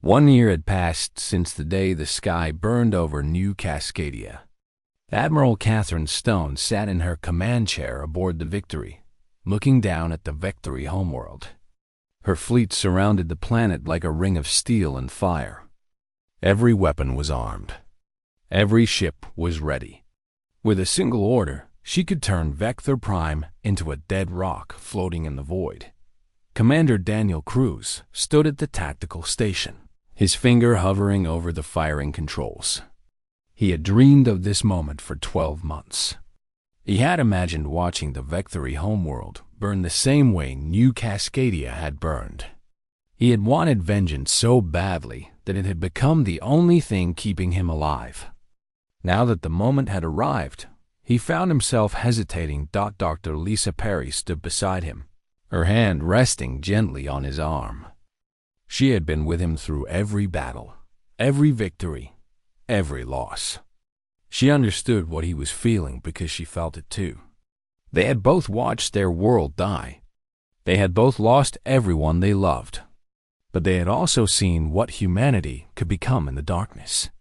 1 year had passed since the day the sky burned over New Cascadia. Admiral Catherine Stone sat in her command chair aboard the Victory, looking down at the Victory homeworld. Her fleet surrounded the planet like a ring of steel and fire. Every weapon was armed. Every ship was ready. With a single order, she could turn Vector Prime into a dead rock floating in the void. Commander Daniel Cruz stood at the tactical station, his finger hovering over the firing controls. He had dreamed of this moment for 12 months. He had imagined watching the Victory homeworld burn the same way New Cascadia had burned. He had wanted vengeance so badly that it had become the only thing keeping him alive. Now that the moment had arrived, he found himself hesitating. Dr. Lisa Perry stood beside him, her hand resting gently on his arm. She had been with him through every battle, every victory, every loss. She understood what he was feeling because she felt it too. They had both watched their world die. They had both lost everyone they loved. But they had also seen what humanity could become in the darkness.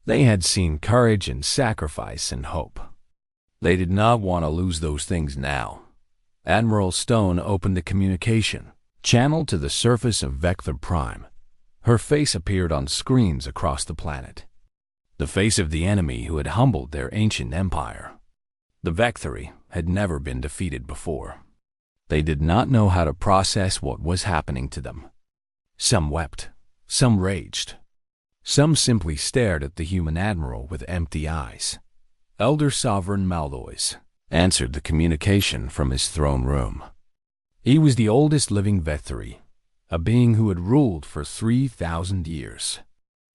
They had seen courage and sacrifice and hope. They did not want to lose those things now. Admiral Stone opened the communication channel to the surface of Vector Prime. Her face appeared on screens across the planet. The face of the enemy who had humbled their ancient empire. The Victory had never been defeated before. They did not know how to process what was happening to them. Some wept, some raged. Some simply stared at the human admiral with empty eyes. Elder Sovereign Maldois answered the communication from his throne room. He was the oldest living Victory, a being who had ruled for 3,000 years.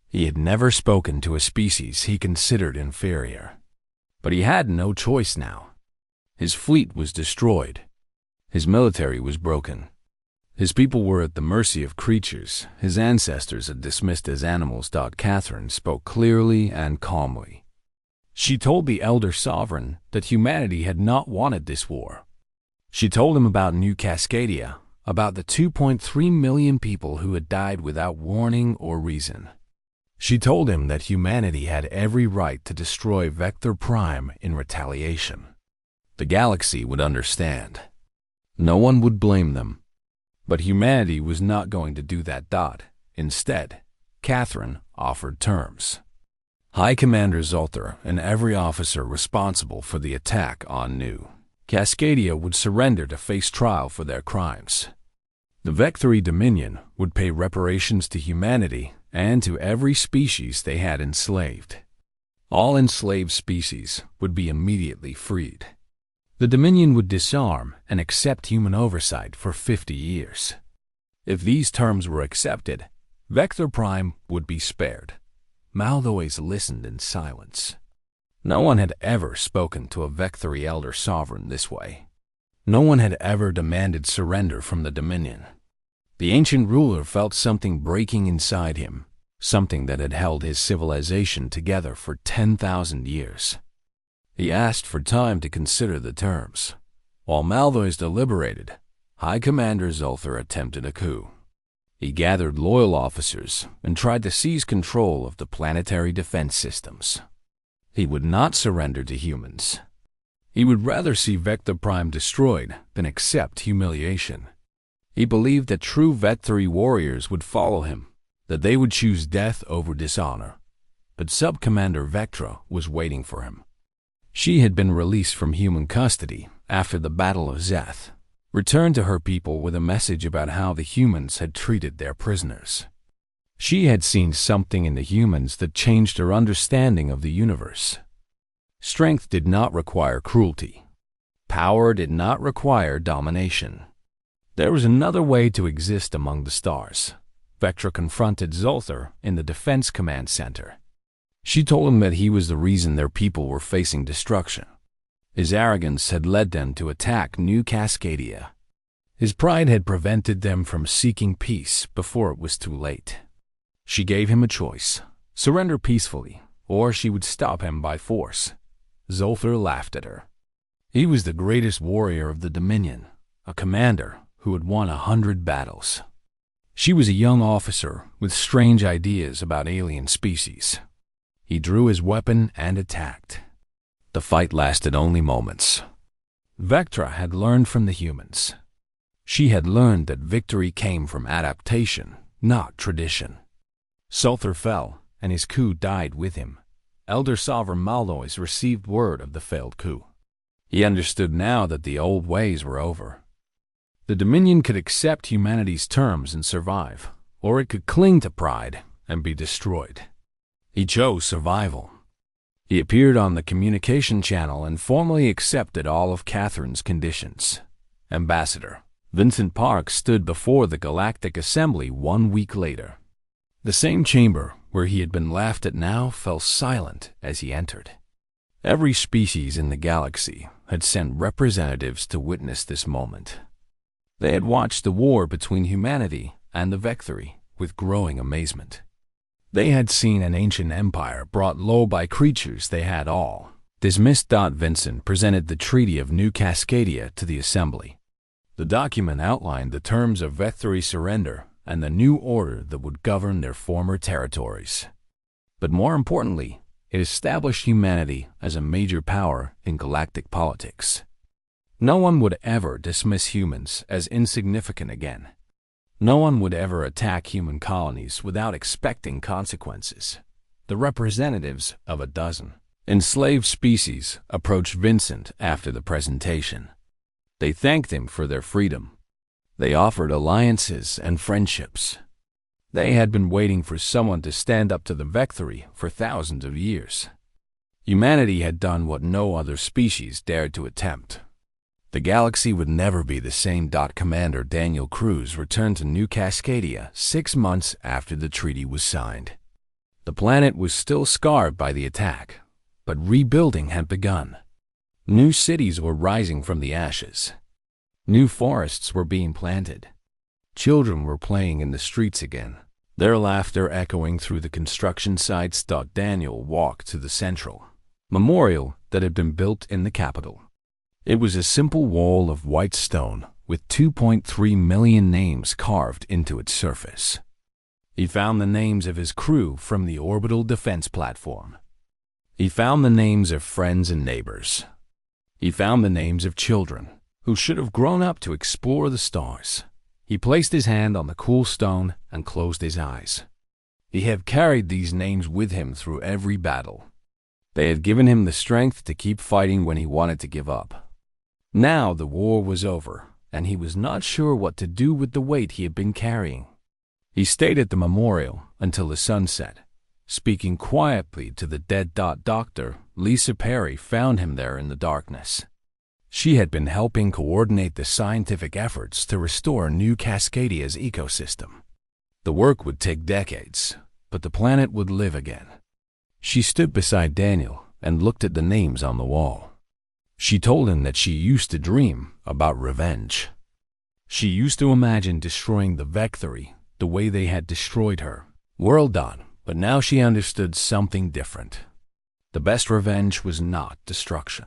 He had never spoken to a species he considered inferior. But he had no choice now. His fleet was destroyed. His military was broken. His people were at the mercy of creatures his ancestors had dismissed as animals. Catherine spoke clearly and calmly. She told the Elder Sovereign that humanity had not wanted this war. She told him about New Cascadia, about the 2.3 million people who had died without warning or reason. She told him that humanity had every right to destroy Vector Prime in retaliation. The galaxy would understand. No one would blame them. But humanity was not going to do that. Instead, Catherine offered terms. High Commander Zoltar and every officer responsible for the attack on New Cascadia would surrender to face trial for their crimes. The Victory Dominion would pay reparations to humanity and to every species they had enslaved. All enslaved species would be immediately freed. The Dominion would disarm and accept human oversight for 50 years. If these terms were accepted, Vector Prime would be spared. Maldois listened in silence. No one had ever spoken to a Victory Elder Sovereign this way. No one had ever demanded surrender from the Dominion. The ancient ruler felt something breaking inside him, something that had held his civilization together for 10,000 years. He asked for time to consider the terms. While Maldois deliberated, High Commander Zoltar attempted a coup. He gathered loyal officers and tried to seize control of the planetary defense systems. He would not surrender to humans. He would rather see Vector Prime destroyed than accept humiliation. He believed that true Victory warriors would follow him, that they would choose death over dishonor. But Sub-Commander Vectra was waiting for him. She had been released from human custody after the Battle of Zeth, returned to her people with a message about how the humans had treated their prisoners. She had seen something in the humans that changed her understanding of the universe. Strength did not require cruelty. Power did not require domination. There was another way to exist among the stars. Vectra confronted Zoltar in the Defense Command Center. She told him that he was the reason their people were facing destruction. His arrogance had led them to attack New Cascadia. His pride had prevented them from seeking peace before it was too late. She gave him a choice: surrender peacefully, or she would stop him by force. Zoltar laughed at her. He was the greatest warrior of the Dominion, a commander who had won 100 battles. She was a young officer with strange ideas about alien species. He drew his weapon and attacked. The fight lasted only moments. Vectra had learned from the humans. She had learned that victory came from adaptation, not tradition. Sulthur fell, and his coup died with him. Elder Sovereign Malloys received word of the failed coup. He understood now that the old ways were over. The Dominion could accept humanity's terms and survive, or it could cling to pride and be destroyed. He chose survival. He appeared on the communication channel and formally accepted all of Catherine's conditions. Ambassador Vincent Park stood before the Galactic Assembly 1 week later. The same chamber where he had been laughed at now fell silent as he entered. Every species in the galaxy had sent representatives to witness this moment. They had watched the war between humanity and the Vectri with growing amazement. They had seen an ancient empire brought low by creatures they had all dismissed. Vincent presented the Treaty of New Cascadia to the Assembly. The document outlined the terms of Vectri surrender and the new order that would govern their former territories. But more importantly, it established humanity as a major power in galactic politics. No one would ever dismiss humans as insignificant again. No one would ever attack human colonies without expecting consequences. The representatives of a dozen enslaved species approached Vincent after the presentation. They thanked him for their freedom. They offered alliances and friendships. They had been waiting for someone to stand up to the Vectri for thousands of years. Humanity had done what no other species dared to attempt. The galaxy would never be the same. Commander Daniel Cruz returned to New Cascadia 6 months after the treaty was signed. The planet was still scarred by the attack, but rebuilding had begun. New cities were rising from the ashes. New forests were being planted. Children were playing in the streets again, their laughter echoing through the construction sites. Daniel walked to the central memorial that had been built in the capital. It was a simple wall of white stone with 2.3 million names carved into its surface. He found the names of his crew from the orbital defense platform. He found the names of friends and neighbors. He found the names of children who should have grown up to explore the stars. He placed his hand on the cool stone and closed his eyes. He had carried these names with him through every battle. They had given him the strength to keep fighting when he wanted to give up. Now the war was over, and he was not sure what to do with the weight he had been carrying. He stayed at the memorial until the sun set, speaking quietly to the dead. Dr. Lisa Perry found him there in the darkness. She had been helping coordinate the scientific efforts to restore New Cascadia's ecosystem. The work would take decades, but the planet would live again. She stood beside Daniel and looked at the names on the wall. She told him that she used to dream about revenge. She used to imagine destroying the Vectri the way they had destroyed her. But now she understood something different. The best revenge was not destruction.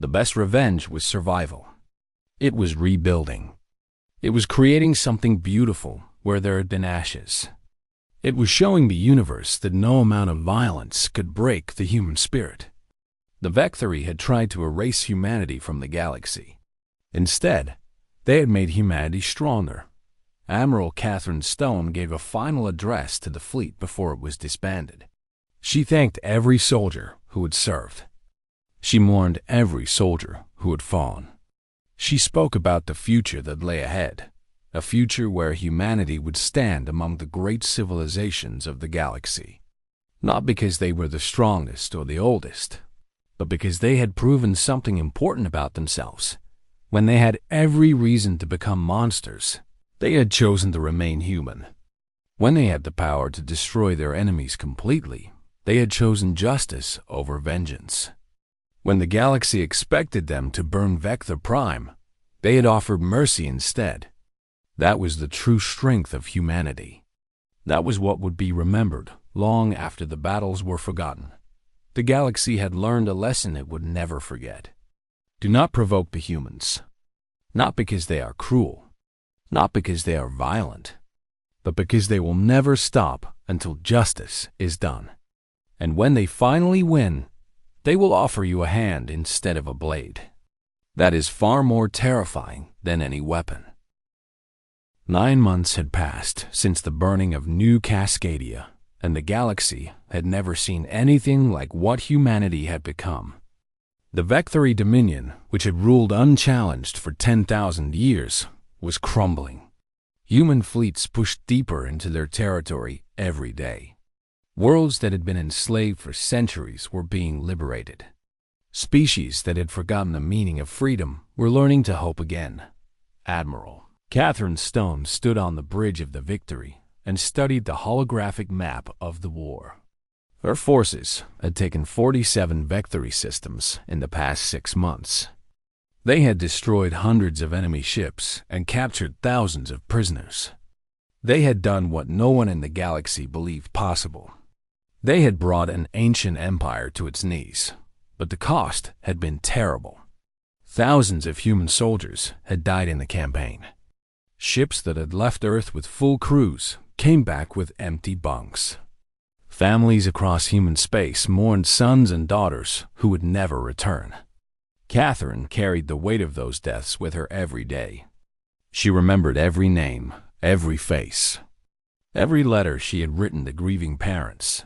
The best revenge was survival. It was rebuilding. It was creating something beautiful where there had been ashes. It was showing the universe that no amount of violence could break the human spirit. The Vectri had tried to erase humanity from the galaxy. Instead, they had made humanity stronger. Admiral Catherine Stone gave a final address to the fleet before it was disbanded. She thanked every soldier who had served. She mourned every soldier who had fallen. She spoke about the future that lay ahead, a future where humanity would stand among the great civilizations of the galaxy. Not because they were the strongest or the oldest, but because they had proven something important about themselves. When they had every reason to become monsters, they had chosen to remain human. When they had the power to destroy their enemies completely, they had chosen justice over vengeance. When the galaxy expected them to burn Vector Prime, they had offered mercy instead. That was the true strength of humanity. That was what would be remembered long after the battles were forgotten. The galaxy had learned a lesson it would never forget. Do not provoke the humans. Not because they are cruel. Not because they are violent. but because they will never stop until justice is done. And when they finally win, they will offer you a hand instead of a blade. That is far more terrifying than any weapon. 9 months had passed since the burning of New Cascadia, and the galaxy had never seen anything like what humanity had become. The Vecturi Dominion, which had ruled unchallenged for 10,000 years, was crumbling. Human fleets pushed deeper into their territory every day. Worlds that had been enslaved for centuries were being liberated. Species that had forgotten the meaning of freedom were learning to hope again. Admiral Catherine Stone stood on the bridge of the Victory and studied the holographic map of the war. Her forces had taken 47 Vecturi systems in the past 6 months. They had destroyed hundreds of enemy ships and captured thousands of prisoners. They had done what no one in the galaxy believed possible. They had brought an ancient empire to its knees, but the cost had been terrible. Thousands of human soldiers had died in the campaign. Ships that had left Earth with full crews came back with empty bunks. Families across human space mourned sons and daughters who would never return. Catherine carried the weight of those deaths with her every day. She remembered every name, every face, every letter she had written the grieving parents.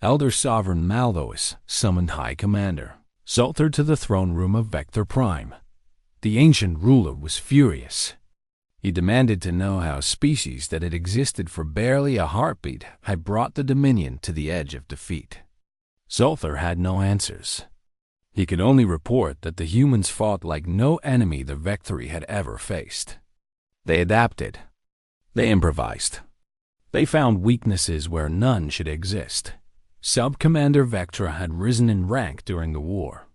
Elder Sovereign Maldois summoned High Commander Zolther to the throne room of Vector Prime. The ancient ruler was furious. He demanded to know how species that had existed for barely a heartbeat had brought the Dominion to the edge of defeat. Zolther had no answers. He could only report that the humans fought like no enemy the Vecturi had ever faced. They adapted. They improvised. They found weaknesses where none should exist. Sub-Commander Vectra had risen in rank during the war.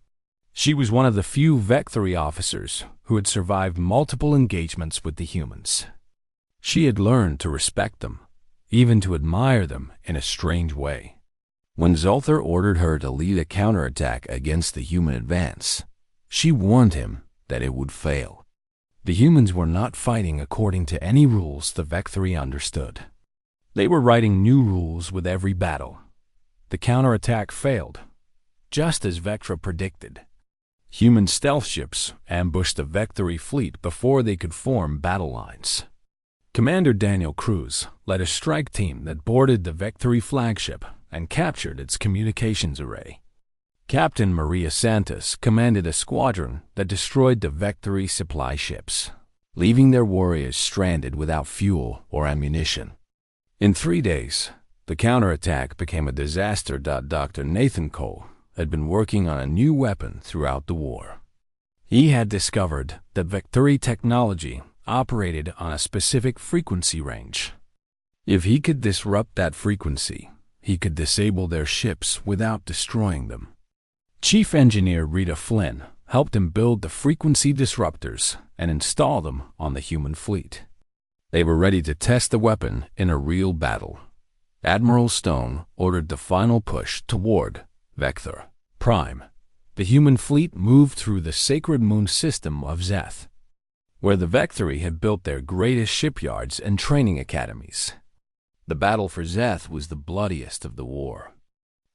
She was one of the few Vecturi officers who had survived multiple engagements with the humans. She had learned to respect them, even to admire them in a strange way. When Zolther ordered her to lead a counterattack against the human advance, she warned him that it would fail. The humans were not fighting according to any rules the Vecturi understood. They were writing new rules with every battle. The counterattack failed, just as Vectra predicted. Human stealth ships ambushed the Vecturi fleet before they could form battle lines. Commander Daniel Cruz led a strike team that boarded the Vecturi flagship and captured its communications array. Captain Maria Santos commanded a squadron that destroyed the Vecturi supply ships, leaving their warriors stranded without fuel or ammunition. In 3 days, the counterattack became a disaster. Dr. Nathan Cole had been working on a new weapon throughout the war. He had discovered that Vecturi technology operated on a specific frequency range. If he could disrupt that frequency, he could disable their ships without destroying them. Chief Engineer Rita Flynn helped him build the frequency disruptors and install them on the human fleet. They were ready to test the weapon in a real battle. Admiral Stone ordered the final push toward Vector Prime. The human fleet moved through the sacred moon system of Zeth, where the Vecturi had built their greatest shipyards and training academies. The battle for Zeth was the bloodiest of the war.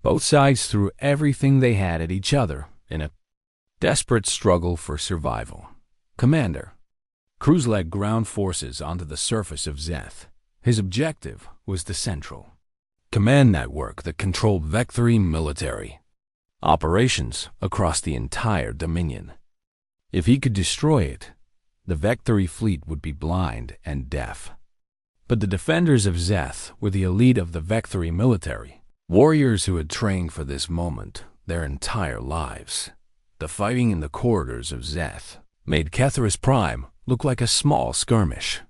Both sides threw everything they had at each other in a desperate struggle for survival. Commander Cruz led ground forces onto the surface of Zeth. His objective was the Central Command Network that controlled Vecturi military operations across the entire Dominion. If he could destroy it, the Vecturi fleet would be blind and deaf. But the defenders of Zeth were the elite of the Vecturi military, warriors who had trained for this moment their entire lives. The fighting in the corridors of Zeth made Kethris Prime look like a small skirmish.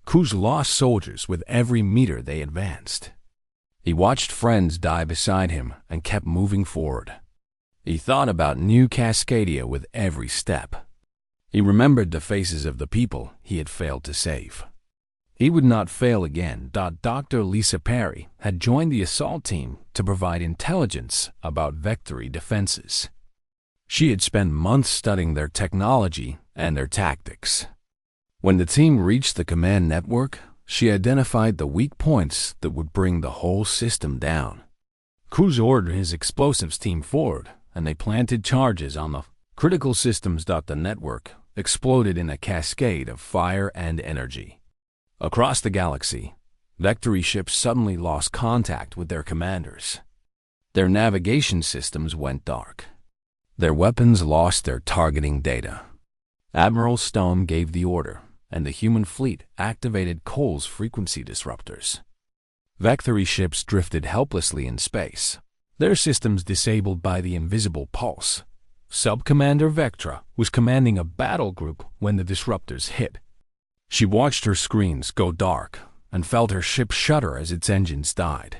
Cruz lost soldiers with every meter they advanced. He watched friends die beside him and kept moving forward. He thought about New Cascadia with every step. He remembered the faces of the people he had failed to save. He would not fail again. Dr. Lisa Perry had joined the assault team to provide intelligence about Vecturi defenses. She had spent months studying their technology and their tactics. When the team reached the command network, She identified the weak points that would bring the whole system down. Cruz ordered his explosives team forward, and they planted charges on the critical systems. The network exploded in a cascade of fire and energy. Across the galaxy, Vectory ships suddenly lost contact with their commanders. Their navigation systems went dark. Their weapons lost their targeting data. Admiral Stone gave the order, and the human fleet activated Cole's frequency disruptors. Vectory ships drifted helplessly in space, their systems disabled by the invisible pulse. Sub-Commander Vectra was commanding a battle group when the disruptors hit. She watched her screens go dark and felt her ship shudder as its engines died.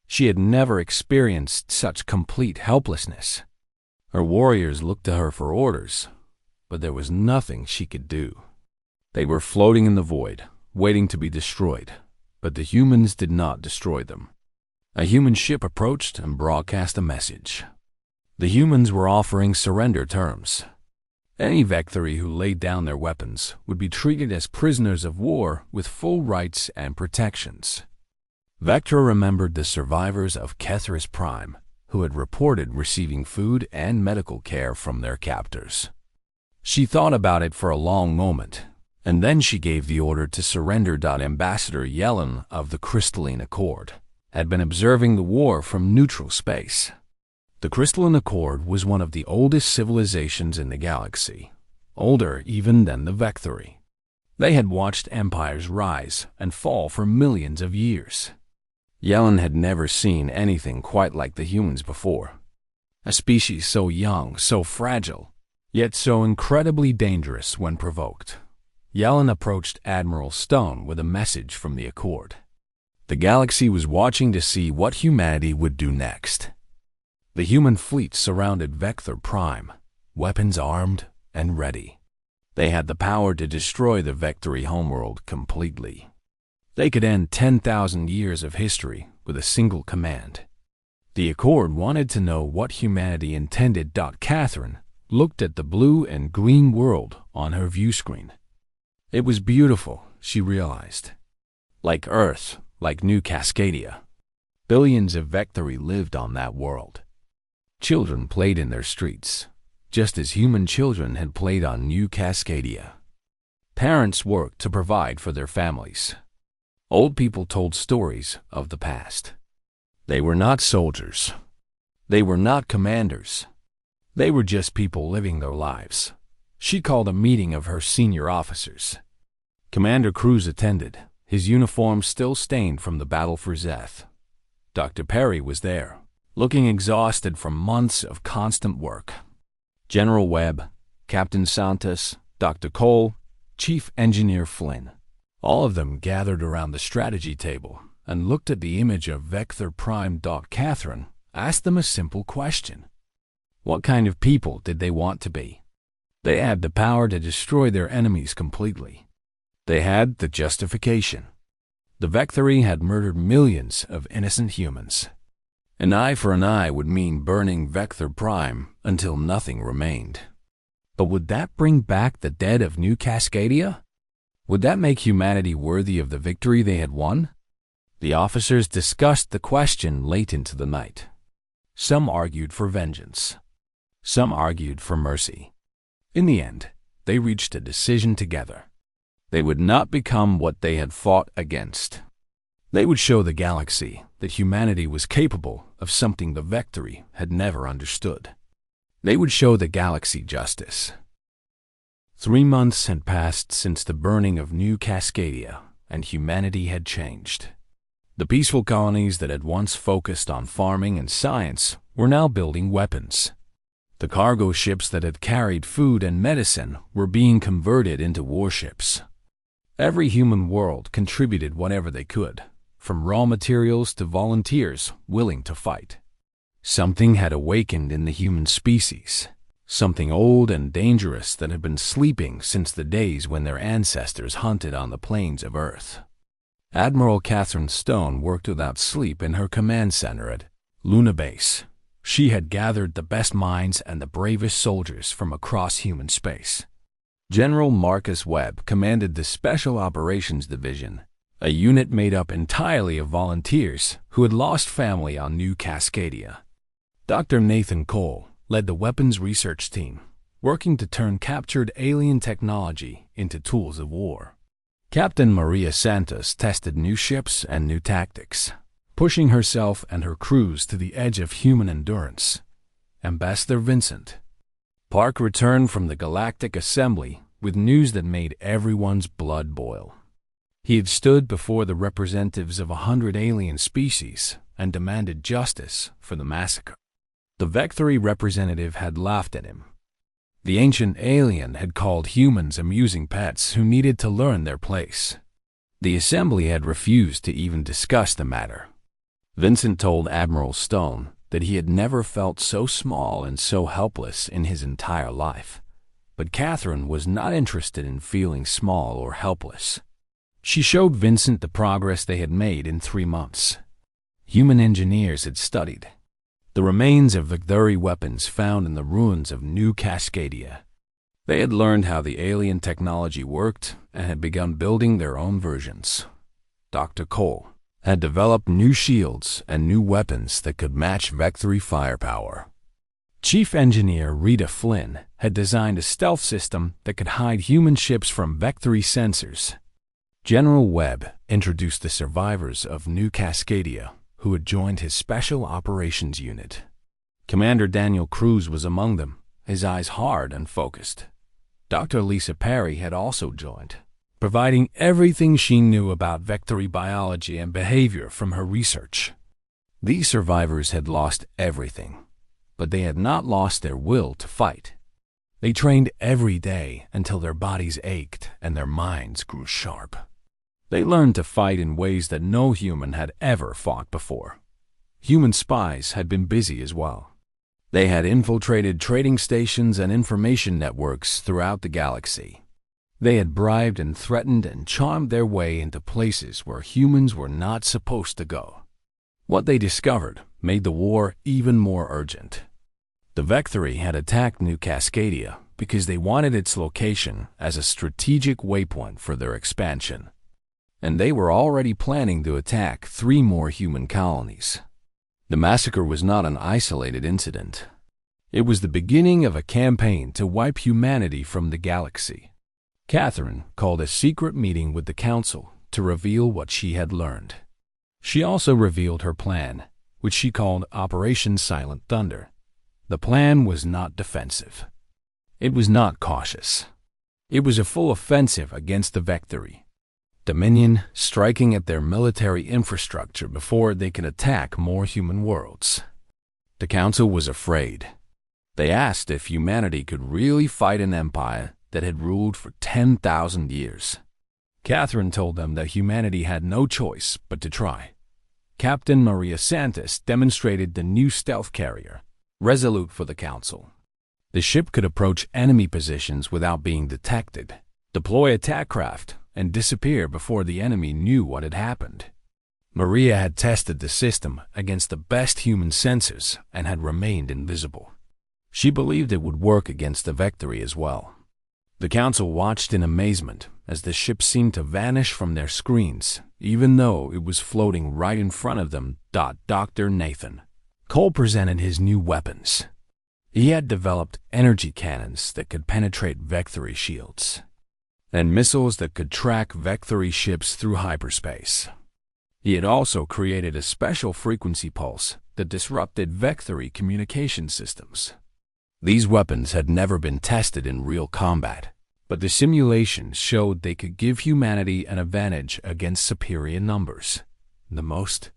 She had never experienced such complete helplessness. Her warriors looked to her for orders, but there was nothing she could do. They were floating in the void, waiting to be destroyed, but the humans did not destroy them. A human ship approached and broadcast a message. The humans were offering surrender terms. Any Vectory who laid down their weapons would be treated as prisoners of war with full rights and protections. Vectra remembered the survivors of Kethris Prime, who had reported receiving food and medical care from their captors. She thought about it for a long moment, and then she gave the order to surrender. Ambassador Yellen of the Crystalline Accord had been observing the war from neutral space. The Crystalline Accord was one of the oldest civilizations in the galaxy, older even than the Vectory. They had watched empires rise and fall for millions of years. Yellen had never seen anything quite like the humans before. A species so young, so fragile, yet so incredibly dangerous when provoked. Yellen approached Admiral Stone with a message from the Accord. The galaxy was watching to see what humanity would do next. The human fleet surrounded Vector Prime, weapons armed and ready. They had the power to destroy the Vectory homeworld completely. They could end 10,000 years of history with a single command. The Accord wanted to know what humanity intended. Catherine looked at the blue and green world on her view screen. It was beautiful, she realized. Like Earth, like New Cascadia. Billions of Vectory lived on that world. Children played in their streets, just as human children had played on New Cascadia. Parents worked to provide for their families. Old people told stories of the past. They were not soldiers. They were not commanders. They were just people living their lives. She called a meeting of her senior officers. Commander Cruz attended, his uniform still stained from the battle for Zeth. Dr. Perry was there, looking exhausted from months of constant work. General Webb, Captain Santos, Dr. Cole, Chief Engineer Flynn. All of them gathered around the strategy table and looked at the image of Vector Prime. Catherine asked them a simple question. What kind of people did they want to be? They had the power to destroy their enemies completely. They had the justification. The Vectory had murdered millions of innocent humans. An eye for an eye would mean burning Vector Prime until nothing remained. But would that bring back the dead of New Cascadia? Would that make humanity worthy of the victory they had won? The officers discussed the question late into the night. Some argued for vengeance. Some argued for mercy. In the end, they reached a decision together. They would not become what they had fought against. They would show the galaxy that humanity was capable of something the Vectory had never understood. They would show the galaxy justice. 3 months had passed since the burning of New Cascadia, and humanity had changed. The peaceful colonies that had once focused on farming and science were now building weapons. The cargo ships that had carried food and medicine were being converted into warships. Every human world contributed whatever they could, from raw materials to volunteers willing to fight. Something had awakened in the human species, something old and dangerous that had been sleeping since the days when their ancestors hunted on the plains of Earth. Admiral Catherine Stone worked without sleep in her command center at Luna Base. She had gathered the best minds and the bravest soldiers from across human space. General Marcus Webb commanded the Special Operations Division, a unit made up entirely of volunteers who had lost family on New Cascadia. Dr. Nathan Cole led the weapons research team, working to turn captured alien technology into tools of war. Captain Maria Santos tested new ships and new tactics, pushing herself and her crews to the edge of human endurance. Ambassador Vincent Park returned from the Galactic Assembly with news that made everyone's blood boil. He had stood before the representatives of 100 alien species and demanded justice for the massacre. The Vectory representative had laughed at him. The ancient alien had called humans amusing pets who needed to learn their place. The Assembly had refused to even discuss the matter. Vincent told Admiral Stone that he had never felt so small and so helpless in his entire life. But Catherine was not interested in feeling small or helpless. She showed Vincent the progress they had made in 3 months. Human engineers had studied the remains of Vectory weapons found in the ruins of New Cascadia. They had learned how the alien technology worked and had begun building their own versions. Dr. Cole had developed new shields and new weapons that could match Vectory firepower. Chief Engineer Rita Flynn had designed a stealth system that could hide human ships from Vectory sensors. General Webb introduced the survivors of New Cascadia, who had joined his Special Operations Unit. Commander Daniel Cruz was among them, his eyes hard and focused. Dr. Lisa Perry had also joined, providing everything she knew about Vectory biology and behavior from her research. These survivors had lost everything, but they had not lost their will to fight. They trained every day until their bodies ached and their minds grew sharp. They learned to fight in ways that no human had ever fought before. Human spies had been busy as well. They had infiltrated trading stations and information networks throughout the galaxy. They had bribed and threatened and charmed their way into places where humans were not supposed to go. What they discovered made the war even more urgent. The Vectory had attacked New Cascadia because they wanted its location as a strategic waypoint for their expansion. And they were already planning to attack 3 more human colonies. The massacre was not an isolated incident. It was the beginning of a campaign to wipe humanity from the galaxy. Catherine called a secret meeting with the Council to reveal what she had learned. She also revealed her plan, which she called Operation Silent Thunder. The plan was not defensive. It was not cautious. It was a full offensive against the Vectory. Dominion striking at their military infrastructure before they could attack more human worlds. The Council was afraid. They asked if humanity could really fight an empire that had ruled for 10,000 years. Catherine told them that humanity had no choice but to try. Captain Maria Santos demonstrated the new stealth carrier, Resolute for the Council. The ship could approach enemy positions without being detected, deploy attack craft, and disappear before the enemy knew what had happened. Maria had tested the system against the best human sensors and had remained invisible. She believed it would work against the Vectory as well. The Council watched in amazement as the ship seemed to vanish from their screens, even though it was floating right in front of them. Dr. Nathan Cole presented his new weapons. He had developed energy cannons that could penetrate Vectory shields, and missiles that could track Vectory ships through hyperspace. He had also created a special frequency pulse that disrupted Vectory communication systems. These weapons had never been tested in real combat, but the simulations showed they could give humanity an advantage against superior numbers. The most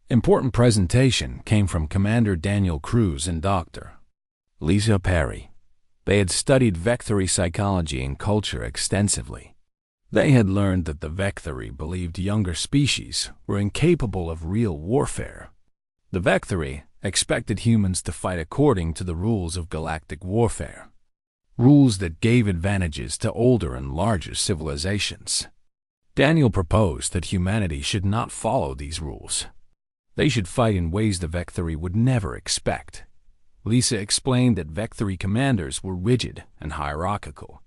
important presentation came from Commander Daniel Cruz and Dr. Lisa Perry. They had studied Vectory psychology and culture extensively. They had learned that the Vectory believed younger species were incapable of real warfare. The Vectory expected humans to fight according to the rules of galactic warfare, rules that gave advantages to older and larger civilizations. Daniel proposed that humanity should not follow these rules. They should fight in ways the Vectory would never expect. Lisa explained that Vectory commanders were rigid and hierarchical.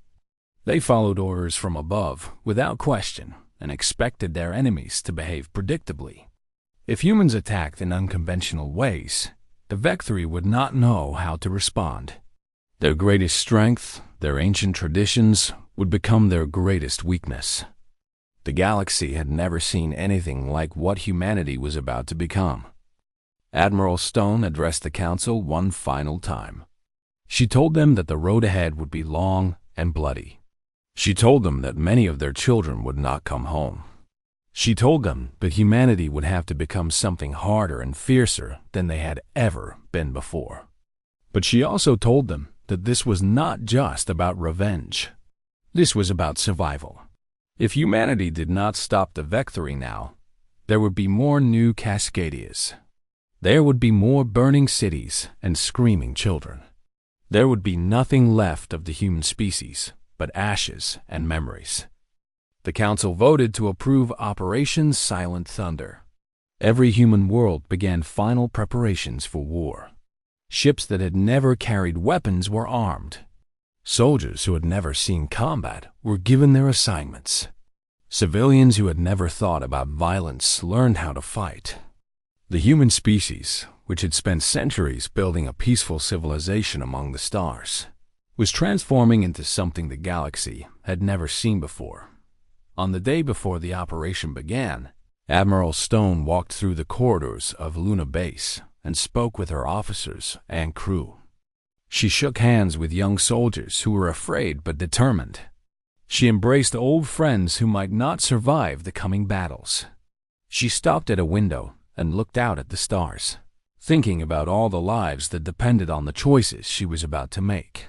They followed orders from above without question and expected their enemies to behave predictably. If humans attacked in unconventional ways, the Vectri would not know how to respond. Their greatest strength, their ancient traditions, would become their greatest weakness. The galaxy had never seen anything like what humanity was about to become. Admiral Stone addressed the council one final time. She told them that the road ahead would be long and bloody. She told them that many of their children would not come home. She told them that humanity would have to become something harder and fiercer than they had ever been before. But she also told them that this was not just about revenge. This was about survival. If humanity did not stop the Vectri now, there would be more new Cascadias. There would be more burning cities and screaming children. There would be nothing left of the human species but ashes and memories. The council voted to approve Operation Silent Thunder. Every human world began final preparations for war. Ships that had never carried weapons were armed. Soldiers who had never seen combat were given their assignments. Civilians who had never thought about violence learned how to fight. The human species, which had spent centuries building a peaceful civilization among the stars, was transforming into something the galaxy had never seen before. On the day before the operation began, Admiral Stone walked through the corridors of Luna Base and spoke with her officers and crew. She shook hands with young soldiers who were afraid but determined. She embraced old friends who might not survive the coming battles. She stopped at a window and looked out at the stars, thinking about all the lives that depended on the choices she was about to make.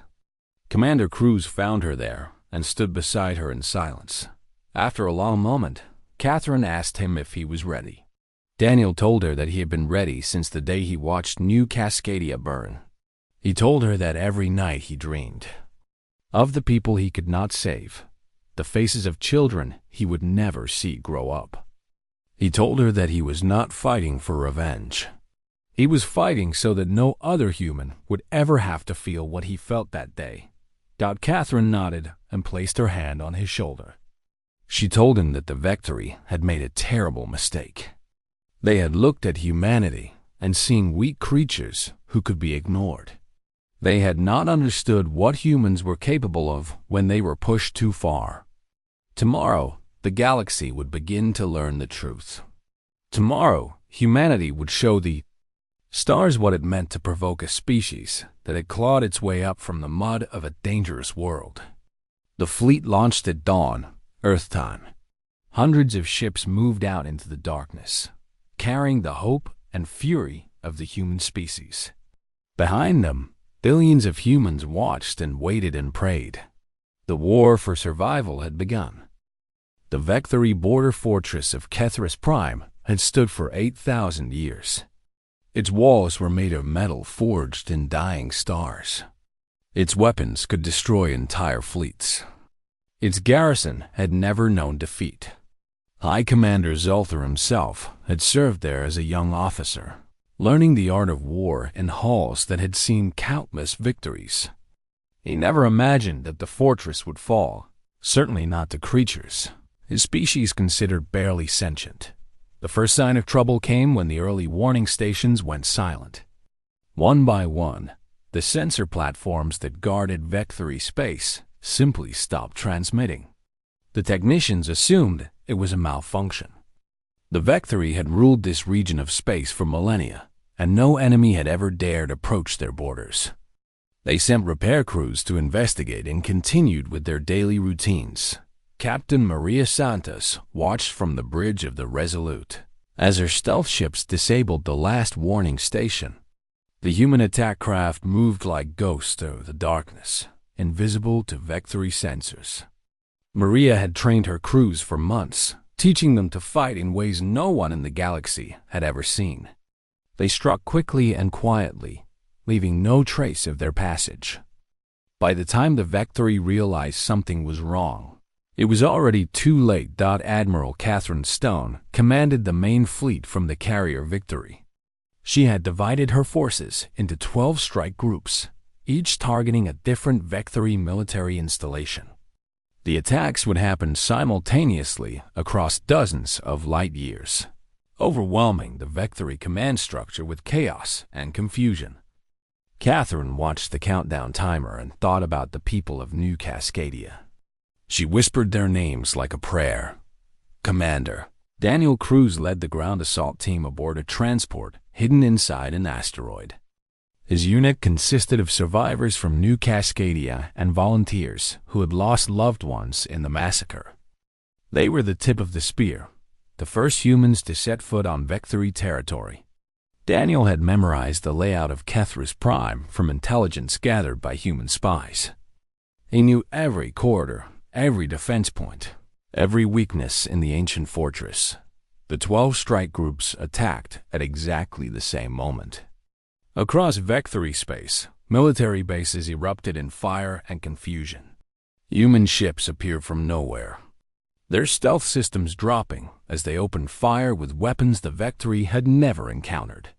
Commander Cruz found her there and stood beside her in silence. After a long moment, Catherine asked him if he was ready. Daniel told her that he had been ready since the day he watched New Cascadia burn. He told her that every night he dreamed of the people he could not save, the faces of children he would never see grow up. He told her that he was not fighting for revenge. He was fighting so that no other human would ever have to feel what he felt that day. Catherine nodded and placed her hand on his shoulder. She told him that the Vectri had made a terrible mistake. They had looked at humanity and seen weak creatures who could be ignored. They had not understood what humans were capable of when they were pushed too far. Tomorrow, the galaxy would begin to learn the truth. Tomorrow, humanity would show the stars what it meant to provoke a species that had clawed its way up from the mud of a dangerous world. The fleet launched at dawn, Earth time. Hundreds of ships moved out into the darkness, carrying the hope and fury of the human species. Behind them, billions of humans watched and waited and prayed. The war for survival had begun. The Vectri border fortress of Kethris Prime had stood for 8,000 years. Its walls were made of metal forged in dying stars. Its weapons could destroy entire fleets. Its garrison had never known defeat. High Commander Zolther himself had served there as a young officer, learning the art of war in halls that had seen countless victories. He never imagined that the fortress would fall, certainly not to creatures, his species considered barely sentient. The first sign of trouble came when the early warning stations went silent. One by one, the sensor platforms that guarded Vectri space simply stopped transmitting. The technicians assumed it was a malfunction. The Vectri had ruled this region of space for millennia, and no enemy had ever dared approach their borders. They sent repair crews to investigate and continued with their daily routines. Captain Maria Santos watched from the bridge of the Resolute as her stealth ships disabled the last warning station. The human attack craft moved like ghosts through the darkness, invisible to Vectri sensors. Maria had trained her crews for months, teaching them to fight in ways no one in the galaxy had ever seen. They struck quickly and quietly, leaving no trace of their passage. By the time the Vectri realized something was wrong, it was already too late. Admiral Catherine Stone commanded the main fleet from the carrier Victory. She had divided her forces into 12 strike groups, each targeting a different Vectri military installation. The attacks would happen simultaneously across dozens of light years, overwhelming the Vectory command structure with chaos and confusion. Catherine watched the countdown timer and thought about the people of New Cascadia. She whispered their names like a prayer. Commander Daniel Cruz led the ground assault team aboard a transport hidden inside an asteroid. His unit consisted of survivors from New Cascadia and volunteers who had lost loved ones in the massacre. They were the tip of the spear, the first humans to set foot on Vectory territory. Daniel had memorized the layout of Kethris Prime from intelligence gathered by human spies. He knew every corridor, every defense point, every weakness in the ancient fortress. The 12 strike groups attacked at exactly the same moment. Across Vectory space, military bases erupted in fire and confusion. Human ships appeared from nowhere, their stealth systems dropping as they opened fire with weapons the Vectory had never encountered.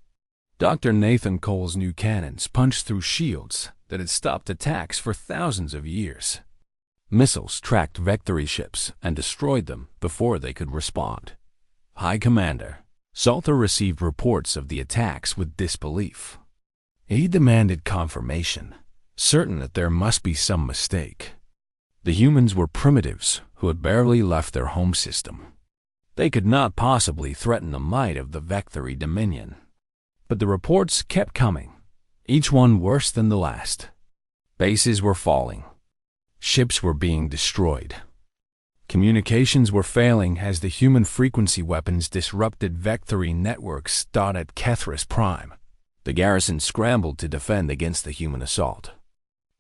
Dr. Nathan Cole's new cannons punched through shields that had stopped attacks for thousands of years. Missiles tracked Vectory ships and destroyed them before they could respond. High Commander Salter received reports of the attacks with disbelief. He demanded confirmation, certain that there must be some mistake. The humans were primitives who had barely left their home system. They could not possibly threaten the might of the Vectory Dominion. But the reports kept coming, each one worse than the last. Bases were falling. Ships were being destroyed. Communications were failing as the human frequency weapons disrupted Vectory networks at Kethris Prime. The garrison scrambled to defend against the human assault.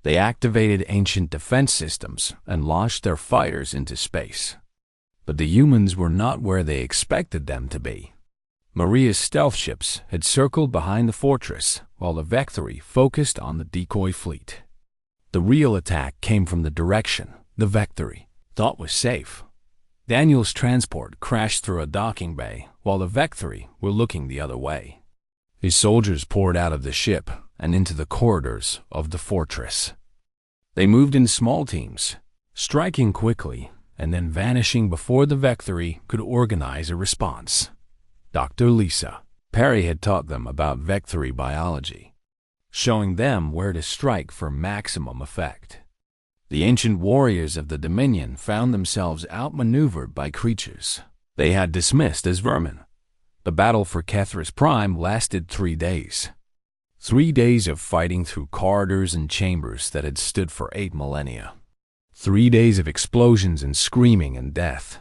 They activated ancient defense systems and launched their fighters into space. But the humans were not where they expected them to be. Maria's stealth ships had circled behind the fortress while the Vectory focused on the decoy fleet. The real attack came from the direction the Vectory thought was safe. Daniel's transport crashed through a docking bay while the Vectory were looking the other way. His soldiers poured out of the ship and into the corridors of the fortress. They moved in small teams, striking quickly and then vanishing before the Vectory could organize a response. Dr. Lisa Perry had taught them about Vectory biology, showing them where to strike for maximum effect. The ancient warriors of the Dominion found themselves outmaneuvered by creatures they had dismissed as vermin. The battle for Kethris Prime lasted 3 days. 3 days of fighting through corridors and chambers that had stood for 8 millennia. 3 days of explosions and screaming and death.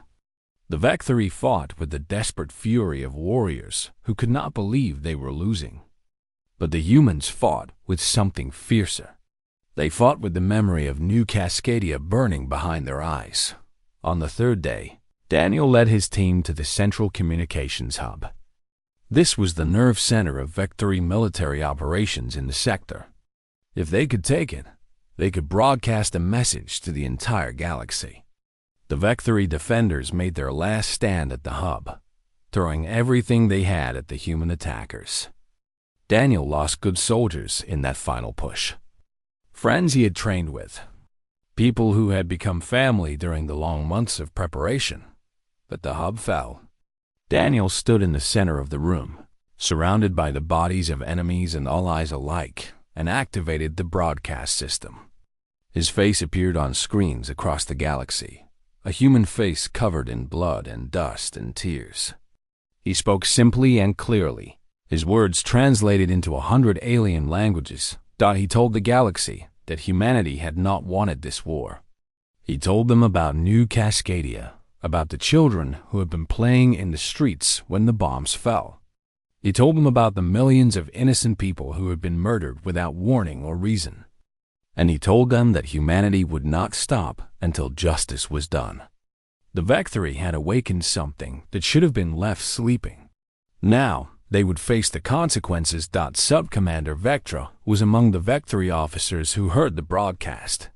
The Vectory fought with the desperate fury of warriors who could not believe they were losing. But the humans fought with something fiercer. They fought with the memory of New Cascadia burning behind their eyes. On the 3rd day, Daniel led his team to the Central Communications Hub. This was the nerve center of Vectory military operations in the sector. If they could take it, they could broadcast a message to the entire galaxy. The Vectory defenders made their last stand at the hub, throwing everything they had at the human attackers. Daniel lost good soldiers in that final push. Friends he had trained with, people who had become family during the long months of preparation. But the hub fell. Daniel stood in the center of the room, surrounded by the bodies of enemies and allies alike, and activated the broadcast system. His face appeared on screens across the galaxy, a human face covered in blood and dust and tears. He spoke simply and clearly, his words translated into 100 alien languages. He told the galaxy that humanity had not wanted this war. He told them about New Cascadia, about the children who had been playing in the streets when the bombs fell. He told them about the millions of innocent people who had been murdered without warning or reason. And he told them that humanity would not stop until justice was done. The Vectory had awakened something that should have been left sleeping. Now, they would face the consequences. Subcommander Vectra was among the Vectory officers who heard the broadcast.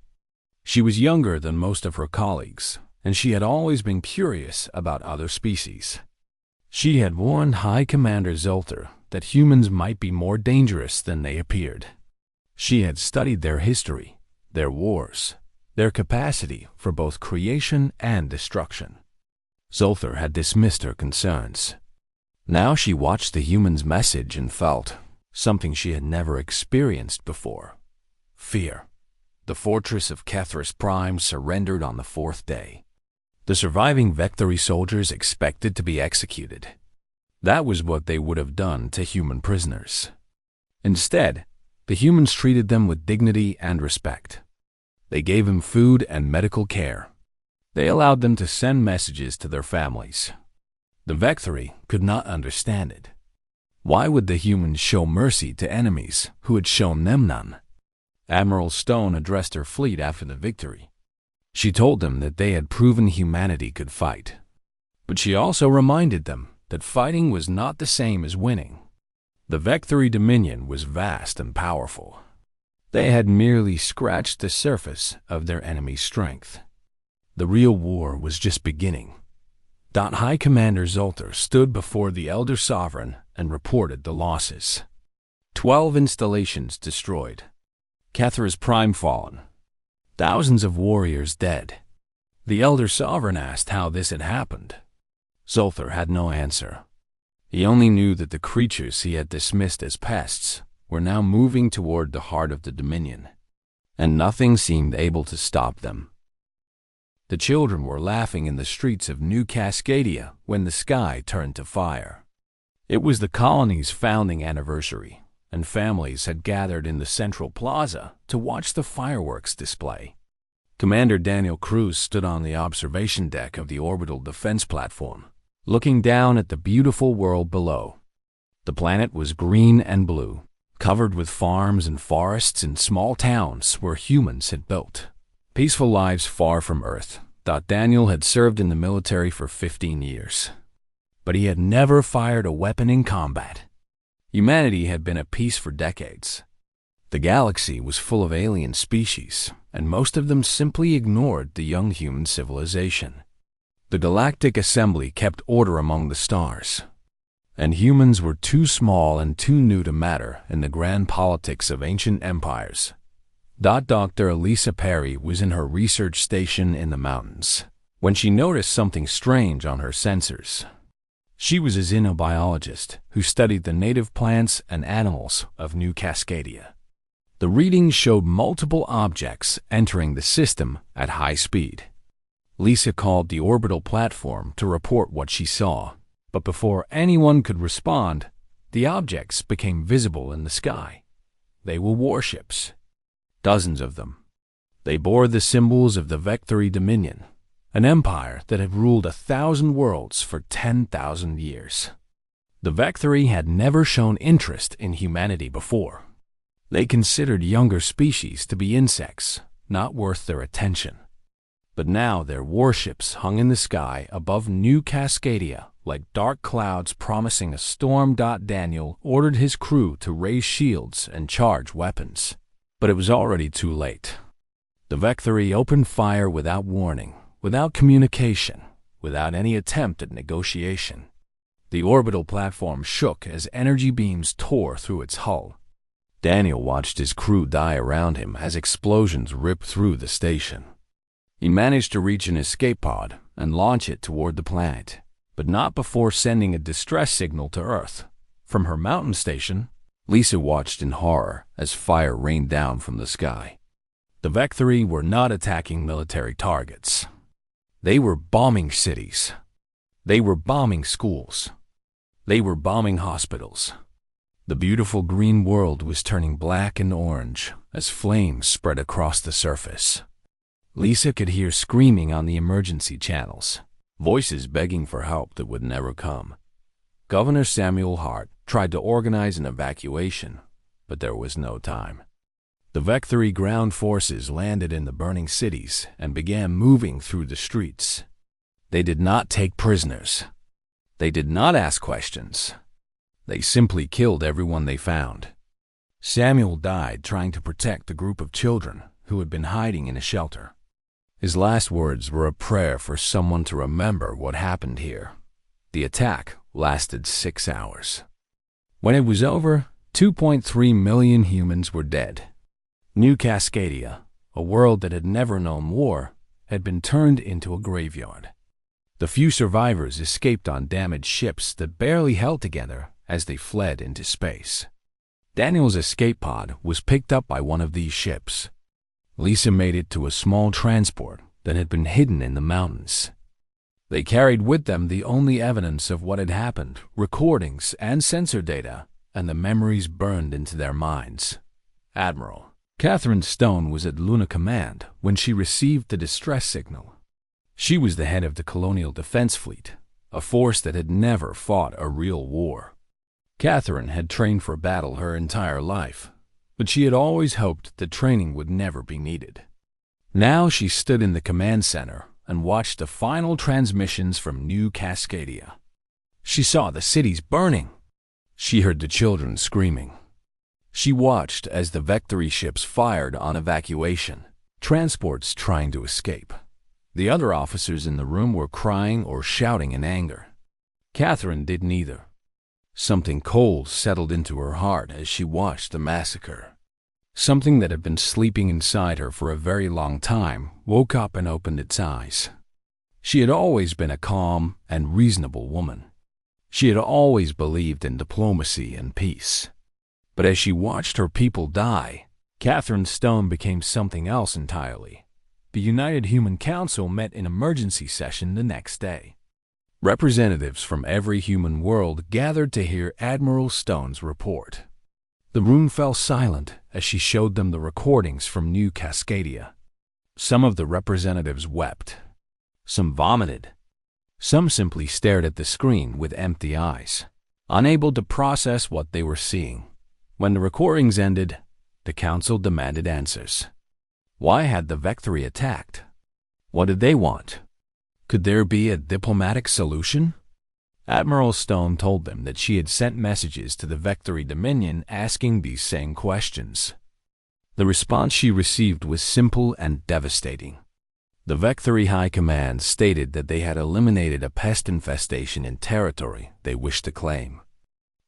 She was younger than most of her colleagues, and she had always been curious about other species. She had warned High Commander Zolter that humans might be more dangerous than they appeared. She had studied their history, their wars, their capacity for both creation and destruction. Zolther had dismissed her concerns. Now she watched the human's message and felt something she had never experienced before: fear. The fortress of Kethris Prime surrendered on the fourth day. The surviving Vectory soldiers expected to be executed. That was what they would have done to human prisoners. Instead, the humans treated them with dignity and respect. They gave them food and medical care. They allowed them to send messages to their families. The Vectory could not understand it. Why would the humans show mercy to enemies who had shown them none? Admiral Stone addressed her fleet after the victory. She told them that they had proven humanity could fight. But she also reminded them that fighting was not the same as winning. The Vectory Dominion was vast and powerful. They had merely scratched the surface of their enemy's strength. The real war was just beginning. High Commander Zolther stood before the Elder Sovereign and reported the losses. 12 installations destroyed. Kethris Prime fallen. Thousands of warriors dead. The Elder Sovereign asked how this had happened. Zolther had no answer. He only knew that the creatures he had dismissed as pests were now moving toward the heart of the Dominion, and nothing seemed able to stop them. The children were laughing in the streets of New Cascadia when the sky turned to fire. It was the colony's founding anniversary, and families had gathered in the central plaza to watch the fireworks display. Commander Daniel Cruz stood on the observation deck of the orbital defense platform, looking down at the beautiful world below. The planet was green and blue, covered with farms and forests and small towns where humans had built peaceful lives far from Earth. Daniel had served in the military for 15 years, but he had never fired a weapon in combat. Humanity had been at peace for decades. The galaxy was full of alien species, and most of them simply ignored the young human civilization. The Galactic Assembly kept order among the stars, and humans were too small and too new to matter in the grand politics of ancient empires. Dr. Elisa Perry was in her research station in the mountains when she noticed something strange on her sensors. She was a xenobiologist who studied the native plants and animals of New Cascadia. The readings showed multiple objects entering the system at high speed. Lisa called the orbital platform to report what she saw, but before anyone could respond, the objects became visible in the sky. They were warships. Dozens of them. They bore the symbols of the Vectory Dominion, an empire that had ruled 1,000 worlds for 10,000 years. The Vectory had never shown interest in humanity before. They considered younger species to be insects, not worth their attention. But now their warships hung in the sky above New Cascadia like dark clouds promising a storm. Daniel ordered his crew to raise shields and charge weapons. But it was already too late. The Vectory opened fire without warning, without communication, without any attempt at negotiation. The orbital platform shook as energy beams tore through its hull. Daniel watched his crew die around him as explosions ripped through the station. He managed to reach an escape pod and launch it toward the planet, but not before sending a distress signal to Earth. From her mountain station, Lisa watched in horror as fire rained down from the sky. The Vectory were not attacking military targets. They were bombing cities. They were bombing schools. They were bombing hospitals. The beautiful green world was turning black and orange as flames spread across the surface. Lisa could hear screaming on the emergency channels, voices begging for help that would never come. Governor Samuel Hart tried to organize an evacuation, but there was no time. The Vectory ground forces landed in the burning cities and began moving through the streets. They did not take prisoners. They did not ask questions. They simply killed everyone they found. Samuel died trying to protect the group of children who had been hiding in a shelter. His last words were a prayer for someone to remember what happened here. The attack lasted 6 hours. When it was over, 2.3 million humans were dead. New Cascadia, a world that had never known war, had been turned into a graveyard. The few survivors escaped on damaged ships that barely held together as they fled into space. Daniel's escape pod was picked up by one of these ships. Lisa made it to a small transport that had been hidden in the mountains. They carried with them the only evidence of what had happened, recordings and sensor data, and the memories burned into their minds. Admiral Catherine Stone was at Luna Command when she received the distress signal. She was the head of the Colonial Defense Fleet, a force that had never fought a real war. Catherine had trained for battle her entire life, but she had always hoped that training would never be needed. Now she stood in the command center and watched the final transmissions from New Cascadia. She saw the cities burning. She heard the children screaming. She watched as the Vectory ships fired on evacuation, transports trying to escape. The other officers in the room were crying or shouting in anger. Catherine did neither. Something cold settled into her heart as she watched the massacre. Something that had been sleeping inside her for a very long time woke up and opened its eyes. She had always been a calm and reasonable woman. She had always believed in diplomacy and peace. But as she watched her people die, Catherine Stone became something else entirely. The United Human Council met in emergency session the next day. Representatives from every human world gathered to hear Admiral Stone's report. The room fell silent as she showed them the recordings from New Cascadia. Some of the representatives wept. Some vomited. Some simply stared at the screen with empty eyes, unable to process what they were seeing. When the recordings ended, the council demanded answers. Why had the Vectory attacked? What did they want? Could there be a diplomatic solution? Admiral Stone told them that she had sent messages to the Vectory Dominion asking these same questions. The response she received was simple and devastating. The Vectory High Command stated that they had eliminated a pest infestation in territory they wished to claim.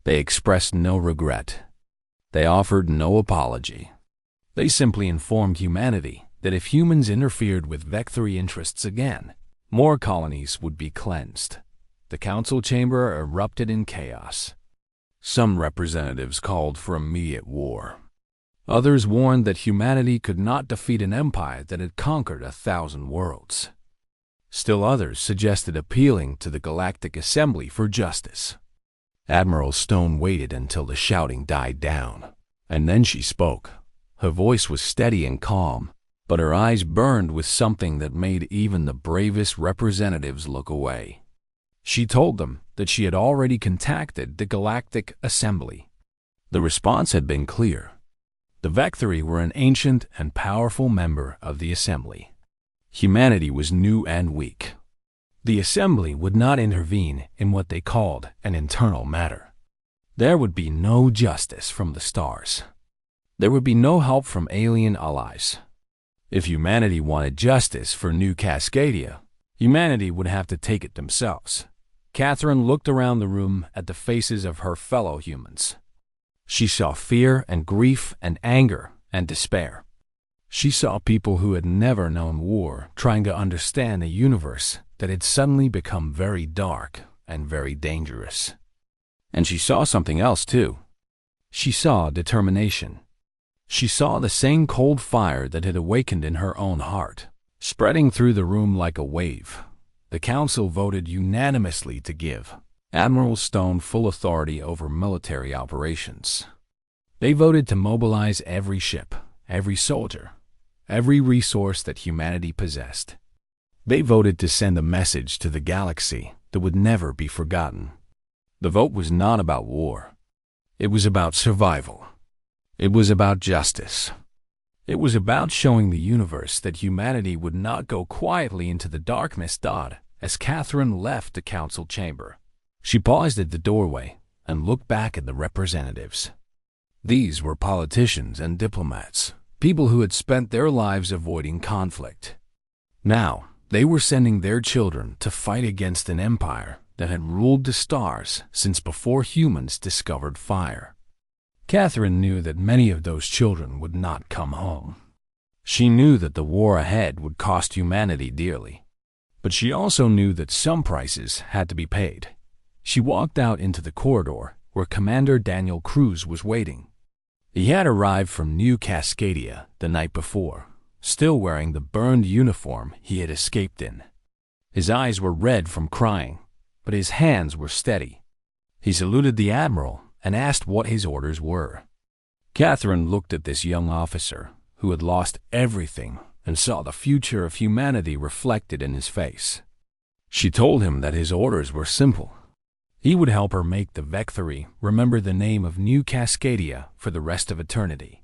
They expressed no regret. They offered no apology. They simply informed humanity that if humans interfered with Vectory interests again, more colonies would be cleansed. The council chamber erupted in chaos. Some representatives called for immediate war. Others warned that humanity could not defeat an empire that had conquered 1,000 worlds. Still others suggested appealing to the Galactic Assembly for justice. Admiral Stone waited until the shouting died down, and then she spoke. Her voice was steady and calm, but her eyes burned with something that made even the bravest representatives look away. She told them that she had already contacted the Galactic Assembly. The response had been clear. The Vectory were an ancient and powerful member of the Assembly. Humanity was new and weak. The Assembly would not intervene in what they called an internal matter. There would be no justice from the stars. There would be no help from alien allies. If humanity wanted justice for New Cascadia, humanity would have to take it themselves. Catherine looked around the room at the faces of her fellow humans. She saw fear and grief and anger and despair. She saw people who had never known war trying to understand a universe that had suddenly become very dark and very dangerous. And she saw something else too. She saw determination. She saw the same cold fire that had awakened in her own heart, spreading through the room like a wave. The council voted unanimously to give Admiral Stone full authority over military operations. They voted to mobilize every ship, every soldier, every resource that humanity possessed. They voted to send a message to the galaxy that would never be forgotten. The vote was not about war. It was about survival. It was about justice. It was about showing the universe that humanity would not go quietly into the darkness. As Catherine left the council chamber, she paused at the doorway and looked back at the representatives. These were politicians and diplomats, people who had spent their lives avoiding conflict. Now, they were sending their children to fight against an empire that had ruled the stars since before humans discovered fire. Catherine knew that many of those children would not come home. She knew that the war ahead would cost humanity dearly, but she also knew that some prices had to be paid. She walked out into the corridor where Commander Daniel Cruz was waiting. He had arrived from New Cascadia the night before, still wearing the burned uniform he had escaped in. His eyes were red from crying, but his hands were steady. He saluted the admiral and asked what his orders were. Catherine looked at this young officer who had lost everything and saw the future of humanity reflected in his face. She told him that his orders were simple. He would help her make the Vecthory remember the name of New Cascadia for the rest of eternity.